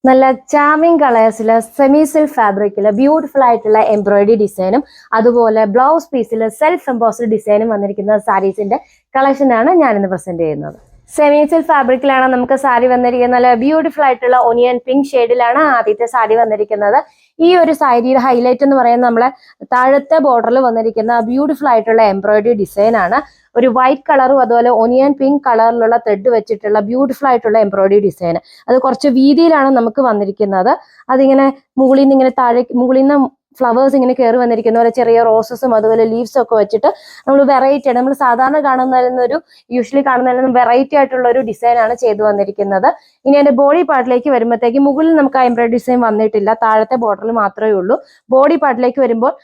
നല്ല charming കളേഴ്സിൽ semi silk ഫാബ്രിക്കിൽ beautiful ആയിട്ടുള്ള എംബ്രോയിഡറി ഡിസൈനും അതുപോലെ ബ്ലൗസ് പീസിൽ സെൽഫ് എംബോസ്ഡ് ഡിസൈനും വന്നിരിക്കുന്ന സാരീസിന്റെ കളക്ഷനാണ് ഞാനിന്ന് പ്രസന്റ് ചെയ്യുന്നത്. സെമി സിൽക്ക് ഫാബ്രിക്കിലാണ് നമുക്ക് സാരി വന്നിരിക്കുന്നത്. നല്ല ബ്യൂട്ടിഫുൾ ആയിട്ടുള്ള ഒനിയൻ പിങ്ക് ഷെയ്ഡിലാണ് ആദ്യത്തെ സാരി വന്നിരിക്കുന്നത്. ഈ ഒരു സാരിയുടെ ഹൈലൈറ്റ് എന്ന് പറയുന്നത് നമ്മളെ താഴത്തെ ബോർഡറിൽ വന്നിരിക്കുന്ന ബ്യൂട്ടിഫുൾ ആയിട്ടുള്ള എംബ്രോയിഡറി ഡിസൈൻ ആണ്. ഒരു വൈറ്റ് കളറും അതുപോലെ ഒനിയൻ പിങ്ക് കളറിലുള്ള ത്രെഡ് വെച്ചിട്ടുള്ള ബ്യൂട്ടിഫുൾ ആയിട്ടുള്ള എംബ്രോയിഡറി ഡിസൈൻ. അത് കുറച്ച് വീതിയിലാണ് നമുക്ക് വന്നിരിക്കുന്നത്. അതിങ്ങനെ മുകളിൽ നിന്ന് ഇങ്ങനെ താഴെ മുകളിൽ നിന്ന് ഫ്ലവേഴ്സ് ഇങ്ങനെ കയറി വന്നിരിക്കുന്ന പോലെ ചെറിയ റോസസും അതുപോലെ ലീവ്സും ഒക്കെ വെച്ചിട്ട് നമ്മൾ വെറൈറ്റി ആണ്. നമ്മൾ സാധാരണ യൂഷ്വലി കാണുന്നതിൽ വെറൈറ്റി ആയിട്ടുള്ള ഒരു ഡിസൈൻ ആണ് ചെയ്തു വന്നിരിക്കുന്നത്. ഇനി അതിന്റെ ബോഡി പാർട്ടിലേക്ക് വരുമ്പോഴത്തേക്ക് മുകളിൽ നമുക്ക് ആ എംബ്രോയിഡറി ഡിസൈൻ വന്നിട്ടില്ല, താഴത്തെ ബോർഡറിൽ മാത്രമേ ഉള്ളൂ. ബോഡി പാർട്ടിലേക്ക് വരുമ്പോൾ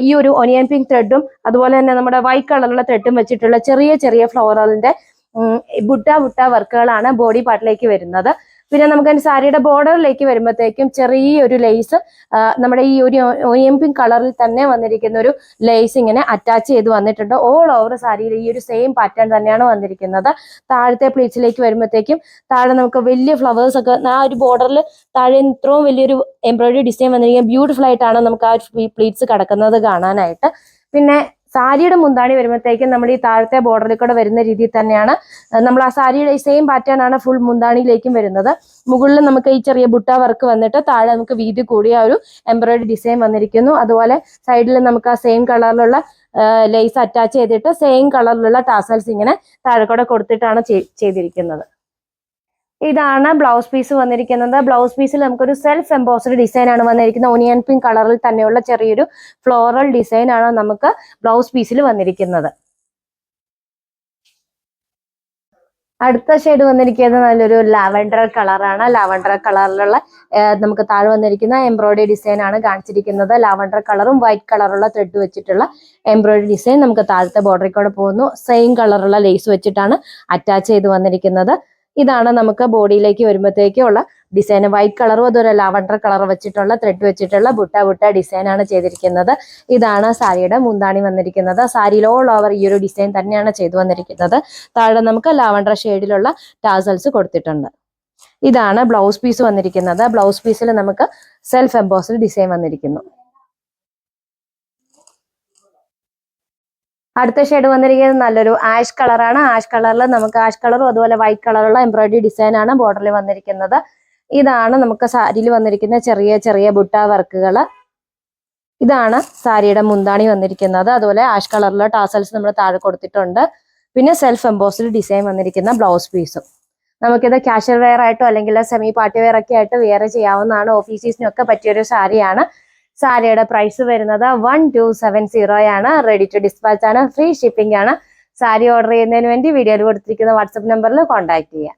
ഈ ഒരു ഒനിയൻ പിങ്ക് ത്രെഡും അതുപോലെ തന്നെ നമ്മുടെ വൈറ്റ് കളറിലുള്ള ത്രെഡും വെച്ചിട്ടുള്ള ചെറിയ ചെറിയ ഫ്ലോറലിന്റെ ബുട്ട വർക്കുകളാണ് ബോഡി പാർട്ടിലേക്ക് വരുന്നത്. പിന്നെ നമുക്ക് അതിന്റെ സാരിയുടെ ബോർഡറിലേക്ക് വരുമ്പോഴത്തേക്കും ചെറിയൊരു ലേസ് നമ്മുടെ ഈ ഒരു ഒനിയൻ പിങ്ക് കളറിൽ തന്നെ വന്നിരിക്കുന്ന ഒരു ലേസ് ഇങ്ങനെ അറ്റാച്ച് ചെയ്ത് വന്നിട്ടുണ്ട്. ഓൾ ഓവർ സാരിയിൽ ഈ ഒരു സെയിം പാറ്റേൺ തന്നെയാണ് വന്നിരിക്കുന്നത്. താഴത്തെ പ്ലീറ്റ്സിലേക്ക് വരുമ്പോഴത്തേക്കും താഴെ നമുക്ക് വലിയ ഫ്ലവേഴ്സ് ഒക്കെ ആ ഒരു ബോർഡറിൽ താഴെ ഇത്രയും വലിയൊരു എംബ്രോയിഡറി ഡിസൈൻ വന്നിരിക്കുന്നത് ബ്യൂട്ടിഫുൾ ആയിട്ടാണ് നമുക്ക് ആ പ്ലീറ്റ്സ് കിടക്കുന്നത് കാണാനായിട്ട്. പിന്നെ സാരിയുടെ മുന്താണി വരുമ്പോഴത്തേക്കും നമ്മൾ ഈ താഴത്തെ ബോർഡറിൽ കൂടെ വരുന്ന രീതിയിൽ തന്നെയാണ് നമ്മൾ ആ സാരിയുടെ ഈ സെയിം പാറ്റേൺ ആണ് ഫുൾ മുന്താണിയിലേക്കും വരുന്നത്. മുകളിൽ നമുക്ക് ഈ ചെറിയ ബുട്ട വർക്ക് വന്നിട്ട് താഴെ നമുക്ക് വീതി കൂടിയ ഒരു എംബ്രോയിഡറി ഡിസൈൻ വന്നിരിക്കുന്നു. അതുപോലെ സൈഡിൽ നമുക്ക് ആ സെയിം കളറിലുള്ള ലേസ് അറ്റാച്ച് ചെയ്തിട്ട് സെയിം കളറിലുള്ള ടാസൽസ് ഇങ്ങനെ താഴെ കൂടെ കൊടുത്തിട്ടാണ് ചെയ്തിരിക്കുന്നത്. ഇതാണ് ബ്ലൗസ് പീസ് വന്നിരിക്കുന്നത്. ബ്ലൗസ് പീസിൽ നമുക്കൊരു സെൽഫ് എംബോസ്ഡ് ഡിസൈൻ ആണ് വന്നിരിക്കുന്നത്. ഒനിയൻ പിങ്ക് കളറിൽ തന്നെയുള്ള ചെറിയൊരു ഫ്ലോറൽ ഡിസൈൻ ആണ് നമുക്ക് ബ്ലൗസ് പീസിൽ വന്നിരിക്കുന്നത്. അടുത്ത ഷെയ്ഡ് വന്നിരിക്കുന്നത് നല്ലൊരു ലാവൻഡർ കളറാണ്. ലാവൻഡർ കളറിലുള്ള നമുക്ക് താഴെ വന്നിരിക്കുന്ന എംബ്രോയിഡറി ഡിസൈൻ ആണ് കാണിച്ചിരിക്കുന്നത്. ലാവൻഡർ കളറും വൈറ്റ് കളറുള്ള ത്രെഡ് വെച്ചിട്ടുള്ള എംബ്രോയിഡറി ഡിസൈൻ നമുക്ക് താഴത്തെ ബോർഡറിൽ കൂടെ പോകുന്നു. സെയിം കളറുള്ള ലേസ് വെച്ചിട്ടാണ് അറ്റാച്ച് ചെയ്ത് വന്നിരിക്കുന്നത്. ഇതാണ് നമുക്ക് ബോഡിയിലേക്ക് വരുമ്പോഴത്തേക്കുള്ള ഡിസൈൻ. വൈറ്റ് കളറും അതൊരു ലാവൻഡർ കളർ വെച്ചിട്ടുള്ള ത്രെഡ് വെച്ചിട്ടുള്ള ബുട്ട ഡിസൈൻ ആണ് ചെയ്തിരിക്കുന്നത്. ഇതാണ് സാരിയുടെ മുന്താണി വന്നിരിക്കുന്നത്. സാരിയിൽ ഓൾ ഓവർ ഈ ഒരു ഡിസൈൻ തന്നെയാണ് ചെയ്തു വന്നിരിക്കുന്നത്. താഴെ നമുക്ക് ലാവൻഡർ ഷെയ്ഡിലുള്ള ടാസൽസ് കൊടുത്തിട്ടുണ്ട്. ഇതാണ് ബ്ലൗസ് പീസ് വന്നിരിക്കുന്നത്. ബ്ലൗസ് പീസിൽ നമുക്ക് സെൽഫ് എംബോസ്ഡ് ഡിസൈൻ വന്നിരിക്കുന്നു. അടുത്ത ഷെയ്ഡ് വന്നിരിക്കുന്നത് നല്ലൊരു ആഷ് കളറാണ്. ആഷ് കളറിൽ നമുക്ക് ആഷ് കളറും അതുപോലെ വൈറ്റ് കളറുള്ള എംബ്രോയിഡറി ഡിസൈൻ ആണ് ബോർഡറിൽ വന്നിരിക്കുന്നത്. ഇതാണ് നമുക്ക് സാരിയിൽ വന്നിരിക്കുന്ന ചെറിയ ചെറിയ ബുട്ട വർക്കുകൾ. ഇതാണ് സാരിയുടെ മുന്താണി വന്നിരിക്കുന്നത്. അതുപോലെ ആഷ് കളറിലുള്ള ടാസൽസ് നമ്മൾ താഴെ കൊടുത്തിട്ടുണ്ട്. പിന്നെ സെൽഫ് എംബോസ്ഡ് ഡിസൈൻ വന്നിരിക്കുന്ന ബ്ലൗസ് പീസും. നമുക്കിത് കാഷ്വൽ വെയർ ആയിട്ടോ അല്ലെങ്കിൽ സെമി പാർട്ടി വെയർ ഒക്കെ ആയിട്ട് വെയർ ചെയ്യാവുന്നതാണ്. ഓഫീസീസിനൊക്കെ പറ്റിയൊരു സാരിയാണ്. സാരിയുടെ പ്രൈസ് വരുന്നത് 1270 ആണ്. റെഡി ടു ഡിസ്പാച്ച് ആണ്. ഫ്രീ ഷിപ്പിംഗ് ആണ്. സാരി ഓർഡർ ചെയ്യുന്നതിന് വേണ്ടി വീഡിയോയിൽ കൊടുത്തിരിക്കുന്ന വാട്സപ്പ് നമ്പറിൽ കോൺടാക്ട് ചെയ്യാം.